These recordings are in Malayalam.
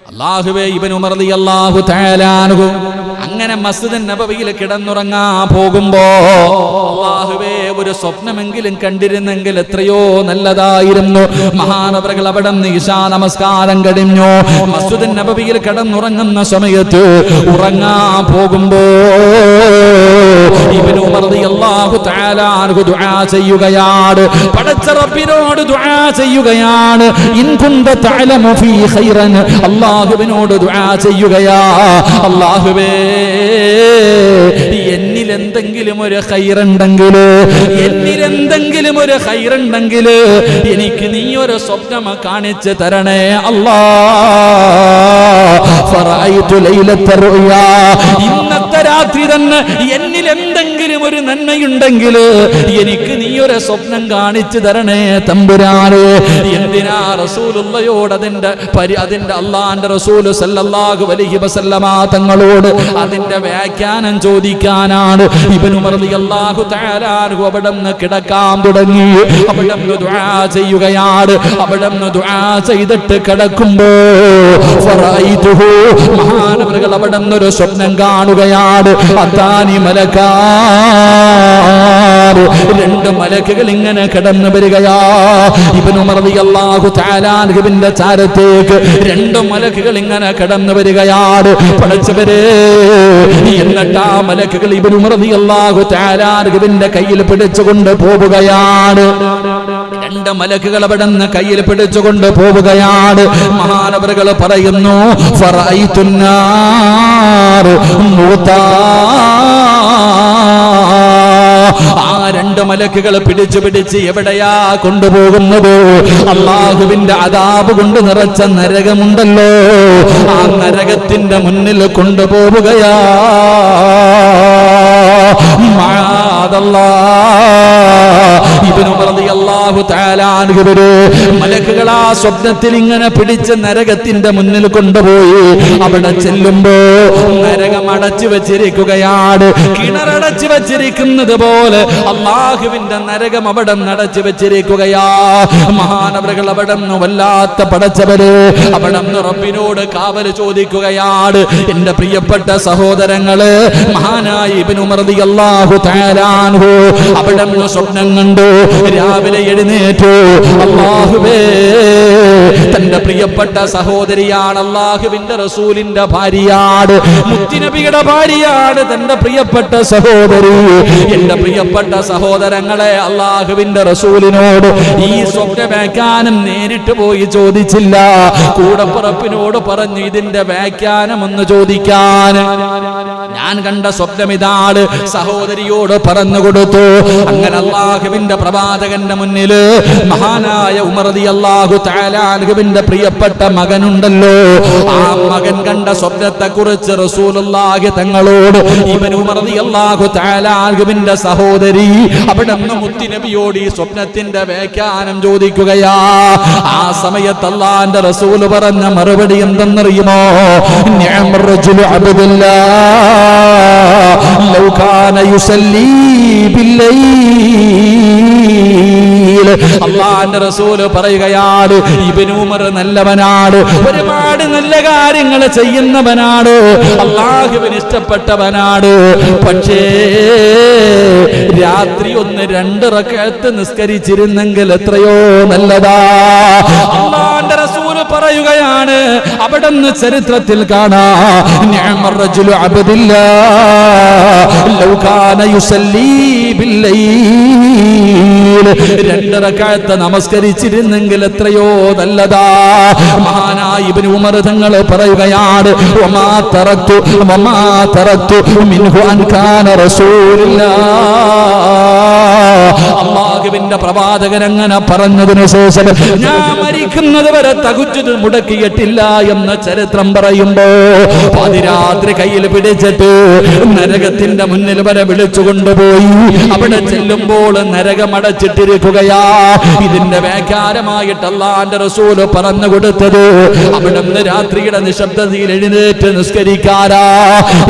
അല്ലാഹുവേ, ഇബ്നു ഉമർ റളിയല്ലാഹു തആല അൻഹു അങ്ങനെ മസ്ജിദുൻ നബവിയിൽ കിടന്നുറങ്ങാൻ പോകുമ്പോ അല്ലാഹുവേ, ഒരു സ്വപ്നമെങ്കിലും കണ്ടിരുന്നെങ്കിൽ എത്രയോ നല്ലതായിരുന്നു. മഹാനവറുകൾ അവിടെ നിന്ന് ഇശാ നമസ്കാരം കഴിഞ്ഞു മസ്ജിദുൻ നബവിയിൽ കിടന്നുറങ്ങുന്ന സമയത്ത് ഉറങ്ങാൻ പോകുമ്പോ ഇബ്നു ഉമർ റളിയല്ലാഹു തആല അൻഹു ദുആ ചെയ്യുകയാണ്. പടച്ച റബ്ബിനോട് ദുആ ചെയ്യുകയാണ്. ഇൻ കുന്ത തഅലമു ഫീ ഖൈറൻ, അല്ലാഹുവിനോട് ദുആ ചെയ്യുകയാ. അല്ലാഹുവേ, എന്നിൽ എന്തെങ്കിലും ഒരു ഖൈറുണ്ടെങ്കിൽ, എന്നിൽ എന്തെങ്കിലും ഒരു ഖൈറുണ്ടെങ്കിൽ എനിക്ക് നീ ഒരു സ്വപ്നം കാണിച്ചു തരണേ അല്ലാ. ഫറഅയ്തു ലൈലത്ത റുയാ, ഇന്നത്തെ രാത്രി തന്നെ എന്നിൽ എന്തെങ്കിലും ഒരു നന്മയുണ്ടെങ്കിൽ എനിക്ക് നീ ഒരു സ്വപ്നം കാണിച്ചു തരണേ തമ്പുരാനെ. എന്തിനാ റസൂലുള്ളയോട് അതിന്റെ അല്ലാഹുവിന്റെ റസൂൽ സല്ലല്ലാഹു അലൈഹി വസല്ലമ തങ്ങളോട് അതിന്റെ വ്യാഖ്യാനം ചോദിക്കാനാണ്. ഇബ്നു ഉമർ റളിയല്ലാഹു തആല അൻഹു അവിടെ നിന്ന് കിടക്കാൻ തുടങ്ങി. അവിടെ നിന്ന് ദുആ ചെയ്യുകയാണ്. അവിടെ നിന്ന് ദുആ ചെയ്തിട്ട് കിടക്കുമ്പോ ഫറഅയ്തുഹു, മഹാനവറുകൾ അവിടെ നിന്ന് ഒരു സ്വപ്നം കാണുകയാണ്. അതാനി മലക്കാ, രണ്ട് മലക്കുകൾ ഇങ്ങനെ കടന്നു വരികയാ. ഇബ്നു ഉമർ റളിയല്ലാഹു തആല അൻഹുവിന്റെ ചാരത്തേക്ക് രണ്ട് മലക്കുകൾ ഇങ്ങനെ കടന്നു വരികയാണ്. പടച്ചവരെ, എന്നിട്ട് ആ മലക്കുകൾ ഇബ്നു ഉമർ റളിയല്ലാഹു തആല അൻഹുവിന്റെ കയ്യിൽ പിടിച്ചുകൊണ്ട് പോവുകയാണ്. രണ്ട് മലക്കുകൾ അവിടെ നിന്ന് കയ്യിൽ പിടിച്ചുകൊണ്ട് പോവുകയാണ്. മഹാനവറുകൾ പറയുന്നു, ഫറഅയ്തുന്നാർ മൂതാ, ആ രണ്ട് മലക്കുകൾ പിടിച്ച് എവിടെയാ കൊണ്ടുപോകുന്നത്? അല്ലാഹുവിന്റെ അദാബ് കൊണ്ട് നിറച്ച നരകമുണ്ടല്ലോ, ആ നരകത്തിന്റെ മുന്നിൽ കൊണ്ടുപോവുകയാ. ഇബ്നു ഉമർ റളിയല്ലാഹു തആല അൻഹു മലക്കുകൾ ആ സ്വപ്നത്തിൽ ഇങ്ങനെ പിടിച്ച് നരകത്തിന്റെ മുന്നിൽ കൊണ്ടുപോയി. അവിടെ ചെല്ലുമ്പോ നരകം അടച്ചു വെച്ചിരിക്കുകയാണ്. കിണറടച്ചു വെച്ചിരിക്കുന്നത് പോലെ അല്ലാഹുവിന്റെ നരകം അവിടെ അടച്ചു വെച്ചിരിക്കുകയാ. മഹാനവറുകൾ അവിടെ നിന്ന് വല്ലാത്ത പടച്ചവര് അവിടെ നിന്ന് റബ്ബിനോട് കാവൽ ചോദിക്കുകയാണ്. എന്റെ പ്രിയപ്പെട്ട സഹോദരങ്ങള്, മഹാനായ ഇബ്നു ഉമർ റളിയല്ലാഹു തആല അൻഹു അവിടെ നിന്ന് സ്വപ്നം കണ്ടു. രാവിലെ എഴുന്നേറ്റു. അല്ലാഹുവേ, തന്റെ പ്രിയപ്പെട്ട സഹോദരിയാണ്, അല്ലാഹുവിന്റെ റസൂലിന്റെ ഭാര്യയാണ്, മുത്തുനബിയുടെ ഭാര്യയാണ് തന്റെ പ്രിയപ്പെട്ട സഹോദരി. എന്റെ പ്രിയപ്പെട്ട സഹോദരങ്ങളെ, അല്ലാഹുവിന്റെ റസൂലിനോട് ഈ സ്വപ്നവ്യാഖ്യാനം നേരിട്ട് പോയി ചോദിച്ചില്ല. കൂടപ്പുറപ്പിനോട് പറഞ്ഞു ഇതിന്റെ വ്യാഖ്യാനം ഒന്ന് ചോദിക്കാൻ. ഞാൻ കണ്ട സ്വപ്നം ഇതാണ്, സഹോദരിയോട് പറഞ്ഞു കൊടുത്തു. അങ്ങനെ അല്ലാഹുവിന്റെ പ്രവാചകന്റെ മുന്നില് മഹാനായ ഉമർ റളിയല്ലാഹു തആല അൻഹുവിന്റെ പ്രിയപ്പെട്ട മകനുണ്ടല്ലോ, ആ മകൻ കണ്ട സ്വപ്നത്തെ കുറിച്ച് റസൂലുള്ളാഹി തങ്ങളോട് ഇബ്നു ഉമർ റളിയല്ലാഹു തആല അൻഹുവിന്റെ സഹോദരി അവിടെ നിന്ന് മുത്തുനബിയോട് ഈ സ്വപ്നത്തിന്റെ വ്യാഖ്യാനം ചോദിക്കുകയാ. ആ സമയത്ത് അല്ലാഹുവിന്റെ റസൂൽ പറഞ്ഞ മറുപടി എന്തെന്നറിയുമോ? നിഅമർ റജുലു അബ്ദുല്ലാഹ് ലൗ കാന യുസല്ലി ബില്ലൈൽ. അല്ലാഹുവിന്റെ റസൂൽ പറയുകയാണ്, ഇബ്നു ഉമർ നല്ലവനാണ്, ഒരുപാട് നല്ല കാര്യങ്ങൾ ചെയ്യുന്നവനാണ്, അല്ലാഹുവിന് ഇഷ്ടപ്പെട്ടവനാണ്. പക്ഷേ രാത്രി ഒന്ന് 2 റക്അത്ത് നിസ്കരിച്ചിരുന്നെങ്കിൽ എത്രയോ നല്ലതാ. അല്ലാഹുവിന്റെ റസൂൽ പറയുകയാണ്, അവിടെ നിന്ന് ചരിത്രത്തിൽ കാണാം, നിഅമർ റജുലു അബ്ദുല്ലാഹ് ലൗ കാന യുസല്ലി ബില്ലൈൽ. 2 റക്അത്ത് നമസ്കരിച്ചിരുന്നെങ്കിൽ എത്രയോ നല്ലതാ. മഹാനായ ഇബ്നു ഉമർ തങ്ങൾ പറയുകയാണ്, വമാ തറക്തു മിൻഹു അൻ കാന റസൂലുള്ളാഹ്. അല്ലാഹുവിന്റെ പ്രവാചകൻ അങ്ങനെ പറഞ്ഞതിനു ശേഷം ഞാൻ മരിക്കുന്നത് വരെ തഹജ്ജുദ് മുടക്കിയിട്ടില്ല എന്ന ചരിത്രം പറയുമ്പോ പാതിരാത്രി കയ്യിൽ പിടിച്ചിട്ട് നരകത്തിന്റെ മുന്നിൽ വരെ വിളിച്ചു കൊണ്ടുപോയി. അവിടെ ചെല്ലുമ്പോൾ നരകം അടച്ചിട്ടിരിക്കുകയാ. ഇതിന്റെ വ്യാഖ്യാനമായിട്ട് അല്ലാഹുവിന്റെ റസൂൽ പറഞ്ഞു കൊടുത്തത്, അവിടെ നിന്ന് രാത്രിയുടെ നിശബ്ദതയിൽ എഴുന്നേറ്റ് നിസ്കരിക്കാരാ.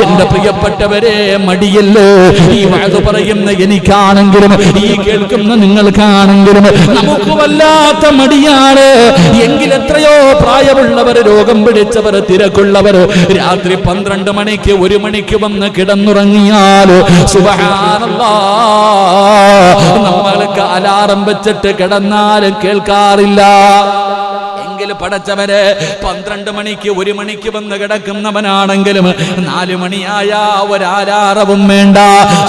എന്റെ പ്രിയപ്പെട്ടവരെ, മടിയല്ലേ ഈ വഅദ് പറയുന്ന എനിക്കാണെങ്കിലും ഈ ഈ കേൾക്കുന്ന നിങ്ങൾക്കാണെങ്കിലും നമുക്ക് വല്ലാത്ത മടിയാണ്. എങ്കിൽ എത്രയോ പ്രായമുള്ളവർ, രോഗം പിടിച്ചവർ, തിരക്കുള്ളവർ രാത്രി 12 മണിക്ക് 1 മണിക്ക് വന്ന് കിടന്നുറങ്ങിയാൽ സുബ്ഹാനല്ലാഹ് നമ്മൾക്ക് അലാറം വെച്ചിട്ട് കിടന്നാലും കേൾക്കാറില്ല. എങ്കിൽ പടച്ചവരെ 12 മണിക്ക് 1 മണിക്ക് വന്ന് കിടക്കുന്നവനാണെങ്കിലും 4 മണിയായ ഒരാലാറവും വേണ്ട.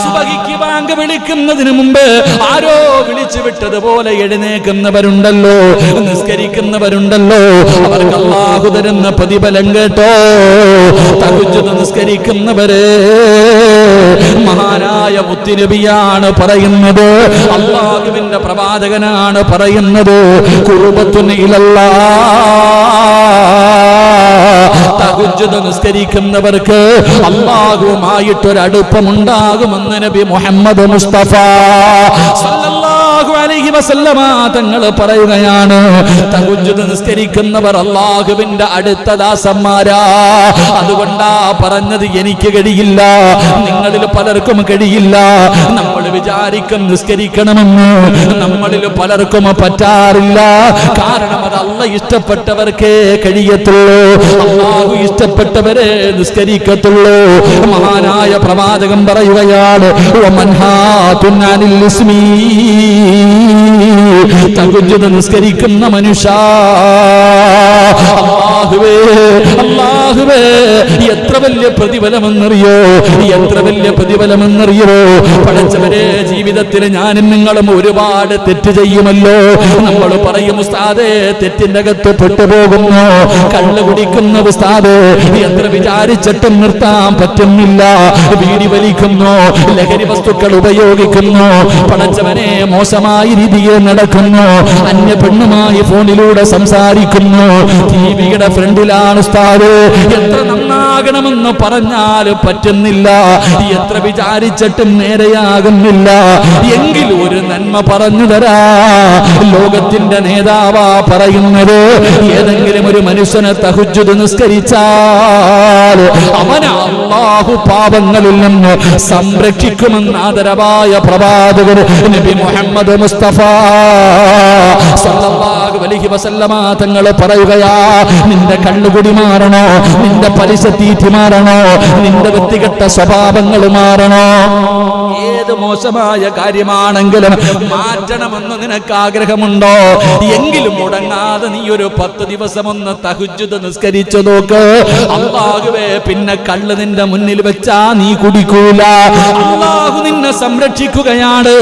സുബഹിക്ക് ബാങ്ക് വിളിക്കുന്നതിന് മുമ്പ് ആരോ വിളിച്ചു വിട്ടതുപോലെ എഴുന്നേക്കുന്നവരുണ്ടല്ലോ, നിസ്കരിക്കുന്നവരുണ്ടല്ലോ. അവർക്ക് അല്ലാഹു തരുന്ന പ്രതിഫലം കേട്ടോ. തഹജ്ജുദ് നിസ്കരിക്കുന്നവരെ മഹാനായ മുത്തുനബിയാണ് പറയുന്നത്, അല്ലാഹുവിന്റെ പ്രവാചകനാണ് പറയുന്നത്, ഖുർബത്തുൻ ഇലല്ലാഹ്, തഹജ്ജുദ് നിസ്കരിക്കുന്നവർക്ക് അല്ലാഹുവുമായിട്ടൊരടുപ്പമുണ്ടാകുമെന്ന് നബി മുഹമ്മദ് മുസ്തഫ സല്ലല്ലാഹു അലൈഹി വസല്ലമ തങ്ങൾ പറയുകയാണ്. തഹജ്ജുദ് നിസ്കരിക്കുന്നവർ അല്ലാഹുവിന്റെ അടുത്ത ദാസന്മാരാ. അതുകൊണ്ടാ പറഞ്ഞത് എനിക്ക് കഴിയില്ല, നിങ്ങളിൽ പലർക്കും കഴിയില്ല. നമ്മൾ വിചാരിക്കും നിസ്കരിക്കണമെന്ന്, നമ്മളിൽ പലർക്കും പറ്റാറില്ല. കാരണം അത് അല്ലാഹ് ഇഷ്ടപ്പെട്ടവർക്കേ കഴിയത്തുള്ളൂ, അല്ലാഹു ഇഷ്ടപ്പെട്ടവരെ നിസ്കരിക്കത്തുള്ളൂ. മഹാനായ പ്രവാചകൻ പറയുകയാണ്, തഹജ്ജുദ് നിസ്കരിക്കുന്ന മനുഷ്യ, അല്ലാഹുവേ അല്ലാഹുവേ എത്ര വലിയ പ്രതിഫലമെന്നറിയോ, എത്ര വലിയ പ്രതിഫലമെന്നറിയോ. പടച്ചവരെ, ജീവിതത്തിൽ ഞാനും നിങ്ങളും ഒരുപാട് തെറ്റ് ചെയ്യുമല്ലോ. നമ്മൾ പറയും ഉസ്താദേ തെറ്റിന്റെ അകത്ത് പെട്ടുപോകുന്നു, കള്ള് കുടിക്കുന്ന ഉസ്താദേ എത്ര വിചാരിച്ചിട്ടും നിർത്താൻ പറ്റുന്നില്ല, വീടി വലിക്കുന്നു, ലഹരി വസ്തുക്കൾ ഉപയോഗിക്കുന്നു, പടച്ചവനെ മോശമായ രീതിയിൽ നടക്കുന്നു, അന്യ പെണ്ണുമായി ഫോണിലൂടെ സംസാരിക്കുന്നു, ടിവിയുടെ ഫ്രണ്ടിലാണ് ഉസ്താദ്, എത്ര നന്നാകണമെന്ന് പറഞ്ഞാൽ പറ്റുന്നില്ല, എത്ര വിചാരിച്ചിട്ടും നേരെയാകുന്നില്ല. എങ്കിൽ ഒരു നന്മ പറഞ്ഞു തരാ, ലോകത്തിന്റെ നേതാവാ പറയുന്നത്, ഏതെങ്കിലും ഒരു മനുഷ്യനെ തഹജ്ജുദ് നിസ്കരിച്ചാൽ അവനെ അല്ലാഹു പാപങ്ങളിൽ നിന്ന് സംരക്ഷിക്കുമെന്ന് ആദരവായ പ്രവാചകൻ നബി മുഹമ്മദ് മുസ്തഫ സല്ലല്ലാഹു അലൈഹി വസല്ലമ തങ്ങൾ പറയുകയാ, നിന്റെ കള്ളുകുടി മാറണോ, നിന്റെ പലിശ തീറ്റി മാറണോ, നിന്റെ വൃത്തികെട്ട സ്വഭാവങ്ങൾ മാറണോ, ഏത് മോശമായ കാര്യമാണെങ്കിലും മാറ്റണമെന്ന് നിനക്ക് ആഗ്രഹമുണ്ടോ, എങ്കിലും മുടങ്ങാതെ നീ ഒരു 10 ദിവസം ഒന്ന് തഹജ്ജുദ് നിസ്കരിച്ചു നോക്ക്. അല്ലാഹുവേ, പിന്നെ കള്ള് നിന്റെ മുന്നിൽ വെച്ചാ നീ കുടിക്കൂല. അല്ലാഹു നിന്നെ സംരക്ഷിക്കുകയാണ്,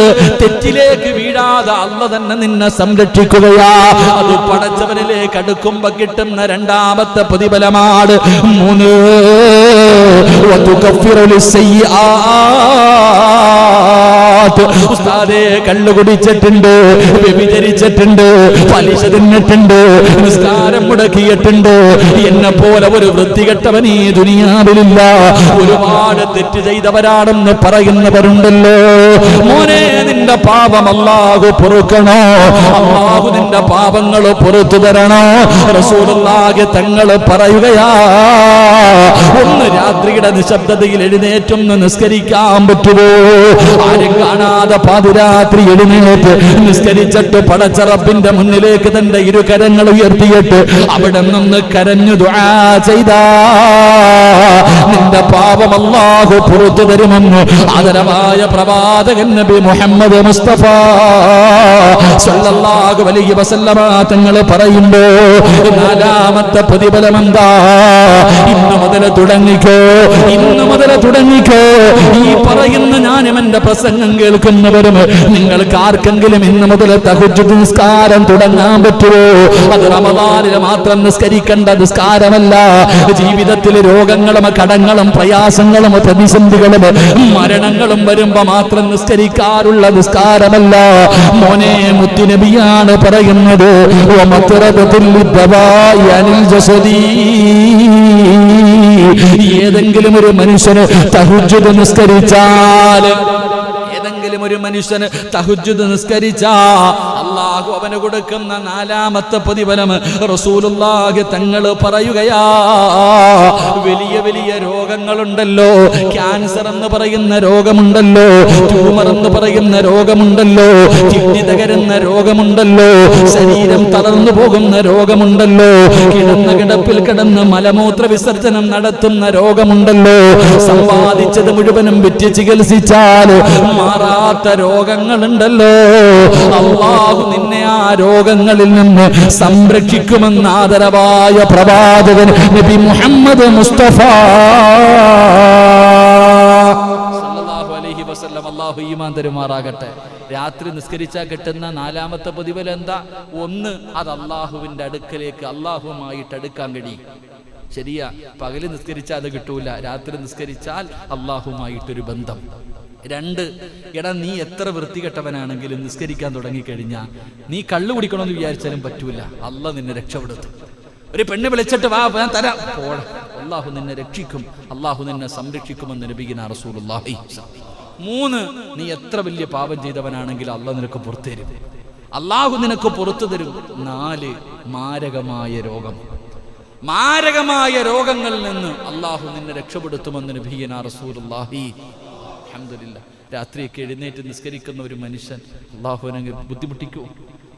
തെറ്റിലേക്ക് വീഴാതെ അല്ലാഹു തന്നെ നിന്നെ സംരക്ഷിക്കുകയാ. അത് പടച്ചവനിലേക്ക് അടുക്കുമ്പോ കിട്ടുന്ന രണ്ടാമത്തെ പ്രതിഫലമാണ്. 3 ഉസ്താദേ കള്ളു കുടിച്ചിട്ടുണ്ട്, വ്യഭിചരിച്ചിട്ടുണ്ട്, പലിശ തിന്നിട്ടുണ്ട്, നിസ്കാരം മുടക്കിയിട്ടുണ്ട്, എന്നെ പോലെ ഒരു വൃത്തികെട്ടവൻ ഈ ദുനിയാവിലില്ല. ഒരുപാട് തെറ്റ് ചെയ്തവരാണെന്ന് പറയുന്നവരുണ്ടല്ലോ. മോനെ, നിന്റെ പാപം അല്ലാഹു പൊറുക്കണോ, അല്ലാഹു നിന്റെ പാപങ്ങൾ പുറത്തു തരണോ. റസൂലുള്ളാഹി തങ്ങൾ പറയുകയാ, ഒന്ന് രാത്രിയുടെ നിശബ്ദതയിൽ എഴുന്നേറ്റൊന്ന് നിസ്കരിക്കാൻ പറ്റുമോ? ആരും കാണാതെ പാതിരാത്രി എഴുന്നേറ്റ് നിസ്കരിച്ചിട്ട് പടച്ച റബ്ബിന്റെ മുന്നിലേക്ക് തന്റെ ഇരുകരങ്ങൾ ഉയർത്തിയിട്ട് അവിടെ നിന്ന് കരഞ്ഞു ദുആ ചെയ്താ നിന്റെ പാപം അല്ലാഹു പുറത്തു തരുമെന്ന് ആദരവായ പ്രവാചകൻ നബി മുഹമ്മദ് മുസ്തഫ സല്ലല്ലാഹു അലൈഹി വസല്ലമ തങ്ങൾ പറയുമ്പോ നാലാമത്തെ പ്രതിഫലം എന്താ? ഇന്ന് മുതൽ തുടങ്ങിക്കോ, ഇന്ന് മുതൽ തുടങ്ങിക്കോ. ഈ പറയുന്ന ഞാനും എന്റെ പ്രസംഗം കേൾക്കുന്നവരും നിങ്ങൾക്ക് ആർക്കെങ്കിലും ഇന്ന് മുതൽ തഹജ്ജുദ് നിസ്കാരം തുടങ്ങാൻ പറ്റുമോ? അത് റമദാനിൽ മാത്രം നിസ്കരിക്കേണ്ട നിസ്കാരമല്ല. ജീവിതത്തിൽ രോഗങ്ങളും കടങ്ങളും പ്രയാസങ്ങളും പ്രതിസന്ധികളും മരണങ്ങളും വരുമ്പോ മാത്രം നിസ്കരിക്കാറുള്ള നിസ്കാരമല്ല. മോനെ, മുത്തുനബിയാണ് പറയുന്നത്, ഏതെങ്കിലും ഒരു മനുഷ്യന് തഹജ്ജുദ് നിസ്കരിച്ചാൽ, ഏതെങ്കിലും ഒരു മനുഷ്യന് തഹജ്ജുദ് നിസ്കരിച്ചാ അല്ലാഹു അവന് കൊടുക്കുന്ന നാലാമത്തെ പ്രതിഫലം റസൂലുള്ളാഹി തങ്ങൾ പറയുകയാ, വലിയ വലിയ രോഗങ്ങളുണ്ടല്ലോ, ക്യാൻസർ എന്ന് പറയുന്ന രോഗമുണ്ടല്ലോ, ട്യൂമർ എന്ന് പറയുന്ന രോഗമുണ്ടല്ലോ, കിഡ്നി തകരുന്ന രോഗമുണ്ടല്ലോ, ശരീരം തളർന്നു പോകുന്ന രോഗമുണ്ടല്ലോ, കിടന്ന കിടപ്പിൽ കിടന്ന് മലമൂത്ര വിസർജനം നടത്തുന്ന രോഗമുണ്ടല്ലോ, സമ്പാദിച്ചത് മുഴുവനും വിറ്റ് ചികിത്സിച്ചാൽ മാറാത്ത രോഗങ്ങളുണ്ടല്ലോ. അല്ലാഹു നിന്നെ ആ രോഗങ്ങളിൽ നിന്ന് സംരക്ഷിക്കുമെന്ന് ആദരവായ പ്രവാചകൻ നബി മുഹമ്മദ് മുസ്തഫ സല്ലല്ലാഹു അലൈഹി വസല്ലം. അല്ലാഹു ഈമാൻ തരുമാറാകട്ടെ. രാത്രി നിസ്കരിച്ചാൽ കിട്ടുന്ന നാലാമത്തെ പ്രതിഫലം എന്താ? ഒന്ന്, അത് അല്ലാഹുവിന്റെ അടുക്കലേക്ക് അല്ലാഹുവുമായിട്ട് അടുക്കാൻ കഴിയും. ശരിയാ, പകല് നിസ്കരിച്ചാൽ അത് കിട്ടൂല, രാത്രി നിസ്കരിച്ചാൽ അല്ലാഹുവുമായിട്ടൊരു ബന്ധം. രണ്ട്, എടാ നീ എത്ര വൃത്തികെട്ടവനാണെങ്കിലും നിസ്കരിക്കാൻ തുടങ്ങിക്കഴിഞ്ഞാൽ നീ കള്ളു കുടിക്കണമെന്ന് വിചാരിച്ചാലും പറ്റൂല, അല്ലാഹു നിന്നെ രക്ഷപ്പെടുത്തും. ഒരു പെണ്ണ് വിളിച്ചിട്ട് വാ ഞാൻ തരാം, പോടാ, അല്ലാഹു നിന്നെ രക്ഷിക്കും, അല്ലാഹു നിന്നെ സംരക്ഷിക്കുമെന്ന് നബിയുനാ റസൂലുള്ളാഹി. മൂന്ന്, നീ എത്ര വലിയ പാപം ചെയ്തവനാണെങ്കിലും അല്ലാഹു നിനക്ക് പുറത്തു തരും, അല്ലാഹു നിനക്ക് പുറത്തു തരും. നാല്, മാരകമായ രോഗം, മാരകമായ രോഗങ്ങളിൽ നിന്ന് അല്ലാഹു നിന്നെ രക്ഷപ്പെടുത്തുമെന്ന് നബിയുനാ റസൂലുള്ളാഹി. അൽഹംദുലില്ലാഹ്. രാത്രിയൊക്കെ എഴുന്നേറ്റ് നിസ്കരിക്കുന്ന ഒരു മനുഷ്യൻ അല്ലാഹുവിനെ ബുദ്ധിമുട്ടിക്കുമോ?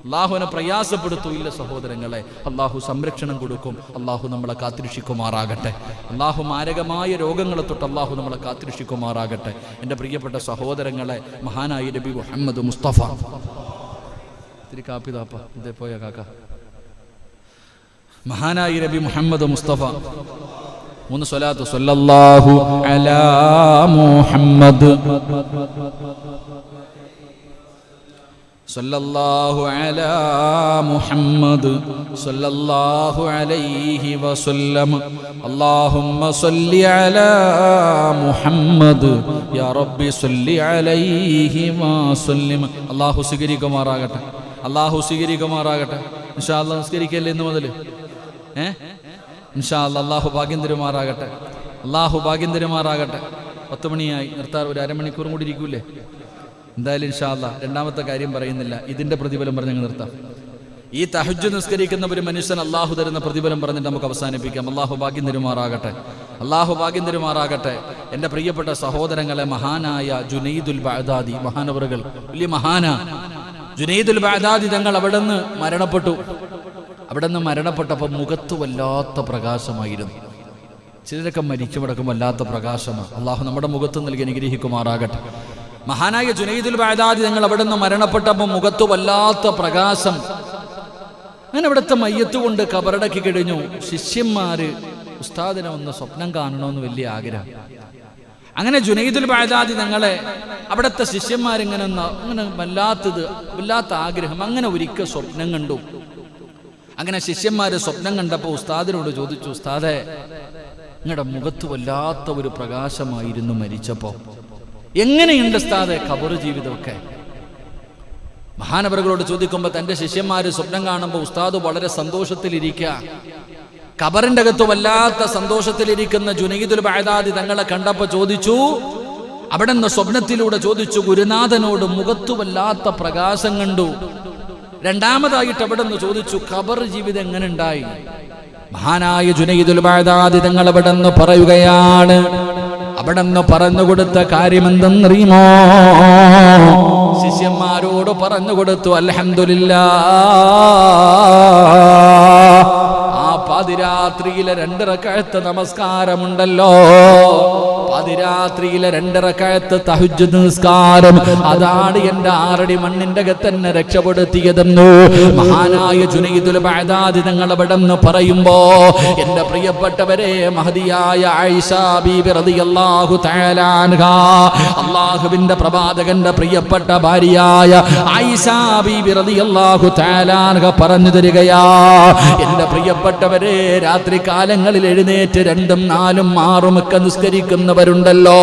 അല്ലാഹുവിനെ പ്രയാസപ്പെടുത്തൂ? ഇല്ല സഹോദരങ്ങളെ, അല്ലാഹു സംരക്ഷണം കൊടുക്കും. അല്ലാഹു നമ്മളെ കാത്തിരക്ഷിക്കുമാറാകട്ടെ. അല്ലാഹു മാരകമായ രോഗങ്ങളെ തൊട്ട് അല്ലാഹു നമ്മളെ കാത്തിരക്ഷിക്കുമാറാകട്ടെ. എൻ്റെ പ്രിയപ്പെട്ട സഹോദരങ്ങളെ, മഹാനായ നബി മുഹമ്മദ് മുസ്തഫ, ഇത്തിരി കാപ്പി താപ്പ ഇതേ പോയ കാക്ക, മഹാനായ നബി മുഹമ്മദ് മുസ്തഫ മൂന്ന് സ്വലാത്ത്. സല്ലല്ലാഹു അലാ മുഹമ്മദ്, സല്ലല്ലാഹു അലാ മുഹമ്മദ്, സല്ലല്ലാഹു അലൈഹി വസല്ലം. അല്ലാഹുമ്മ സല്ലി അലാ മുഹമ്മദ് യാ റബ്ബി സല്ലി അലൈഹി വസല്ലം. അല്ലാഹു സ്വീകരിക്കുമാറാകട്ടെ, അല്ലാഹു സ്വീകരിക്കുമാറാകട്ടെ. ഇൻഷാ അല്ലാഹ് നിസ്കരിക്കല്ലേ ഇന്ന് മുതൽ? ഇൻഷാ അല്ലാഹ് അല്ലാഹു ഭാഗ്യം തരുമാറാകട്ടെ, അല്ലാഹു ഭാഗ്യം തരുമാറാകട്ടെ. 10 മണിയായി, നിർത്താർ. ഒരു അരമണിക്കൂറും കൂടി ഇരിക്കൂലേ? എന്തായാലും ഇൻഷാ അല്ലാഹ് രണ്ടാമത്തെ കാര്യം പറയുന്നില്ല, ഇതിന്റെ പ്രതിഫലം പറഞ്ഞ് നിർത്താം. ഈ തഹജ്ജുദ് നിസ്കരിക്കുന്ന ഒരു മനുഷ്യൻ അല്ലാഹു തരുന്ന പ്രതിഫലം പറഞ്ഞിട്ട് നമുക്ക് അവസാനിപ്പിക്കാം. അല്ലാഹു ഭാഗ്യം തരുമാറാകട്ടെ, അല്ലാഹു ഭാഗ്യം തരുമാറാകട്ടെ. എൻ്റെ പ്രിയപ്പെട്ട സഹോദരങ്ങളെ, മഹാനായ ജുനൈദുൽ ബഅദാദി മഹാനവറുകൾ, വലിയ മഹാനാ ജുനൈദുൽ ബഅദാദി തങ്ങൾ അവിടെ നിന്ന് മരണപ്പെട്ടു. അവിടെ നിന്ന് മരണപ്പെട്ടപ്പോൾ മുഖത്ത് വല്ലാത്ത പ്രകാശമായിരുന്നു. ചിലരൊക്കെ മരിച്ചു കിടക്കുമ്പോൾ വല്ലാത്ത പ്രകാശമാണ്. അള്ളാഹു നമ്മുടെ മുഖത്ത് നൽകി അനുഗ്രഹിക്കുമാറാകട്ടെ. മഹാനായ ജുനൈദുൽ ബഅദാദി തങ്ങൾ അവിടെ നിന്ന് മരണപ്പെട്ടപ്പോൾ മുഖത്ത് വല്ലാത്ത പ്രകാശം. അങ്ങനെ അവിടുത്തെ മയ്യത്ത് കൊണ്ട് കബറടക്കി കഴിഞ്ഞു. ശിഷ്യന്മാര് ഉസ്താദിനെ ഒന്ന് സ്വപ്നം കാണണമെന്ന് വലിയ ആഗ്രഹം. അങ്ങനെ ജുനൈദുൽ ബഅദാദി തങ്ങളെ അവിടുത്തെ ശിഷ്യന്മാരിങ്ങനെ വല്ലാത്ത ആഗ്രഹം. അങ്ങനെ ഒരിക്കൽ സ്വപ്നം കണ്ടു. അങ്ങനെ ശിഷ്യന്മാര് സ്വപ്നം കണ്ടപ്പോൾ ഉസ്താദിനോട് ചോദിച്ചു, ഉസ്താദെ, നിങ്ങളുടെ മുഖത്ത് വല്ലാത്ത ഒരു പ്രകാശമായിരുന്നു മരിച്ചപ്പോ, എങ്ങനെയുണ്ട് ഉസ്താദെ ഖബർ ജീവിതമൊക്കെ? മഹാനവറുകളോട് ചോദിക്കുമ്പോൾ തന്റെ ശിഷ്യന്മാര് സ്വപ്നം കാണുമ്പോൾ ഉസ്താദ് വളരെ സന്തോഷത്തിലിരിക്കുക. ഖബറിന്റെ അകത്ത് വല്ലാത്ത സന്തോഷത്തിലിരിക്കുന്ന ജുനൈദുൽ ബഅദാദി തങ്ങളെ കണ്ടപ്പോൾ ചോദിച്ചു, അവിടെ നിന്ന് സ്വപ്നത്തിലൂടെ ചോദിച്ചു ഗുരുനാഥനോട്, മുഖത്ത് വല്ലാത്ത പ്രകാശം കണ്ടു. രണ്ടാമതായിട്ട് അവിടെ നിന്ന് ചോദിച്ചു, ഖബർ ജീവിതം എങ്ങനെ ഉണ്ടായി? മഹാനായ ജുനൈദുൽ ബഅദാദി തങ്ങൾ അവിടെ നിന്ന് പറയുകയാണ്, അവിടെ നിന്ന് പറഞ്ഞു കൊടുത്ത കാര്യം എന്തെന്നറിയുമോ? ശിഷ്യന്മാരോട് പറഞ്ഞു കൊടുത്തു, അൽഹംദുലില്ലാഹ്, ആ പാതിരാത്രിയിലെ 2 റക്അത്ത് നമസ്കാരമുണ്ടല്ലോ, പാതിരാത്രിയിലെ 2 റക്അത്ത് തഹജ്ജുദ് നിസ്കാരം, അതാണ് എന്റെ 6 അടി മണ്ണിന്റെ അകത്തന്നെ രക്ഷപ്പെടുത്തിയതെന്നു മഹാനായ ജുനൈദുൽ ബഅദാദി തങ്ങൾ അവിടെ നിന്ന് പറയുമ്പോ, എന്റെ പ്രിയപ്പെട്ടവരെ, മഹദിയായ ആയിഷ ബീബി റളിയല്ലാഹു തആല അൻഹാ, അല്ലാഹുവിന്റെ പ്രവാചകന്റെ പ്രിയപ്പെട്ട ഭാര്യയായ ആയിഷ ബീബി റളിയല്ലാഹു തആല അൻഹ പറഞ്ഞു തരികയാ, എന്റെ പ്രിയപ്പെട്ടവരെ, രാത്രി കാലങ്ങളിൽ എഴുന്നേറ്റ് 2ഉം 4ഉം 6ഉം ഒക്കെ നിസ്കരിക്കുന്നവരുണ്ടല്ലോ,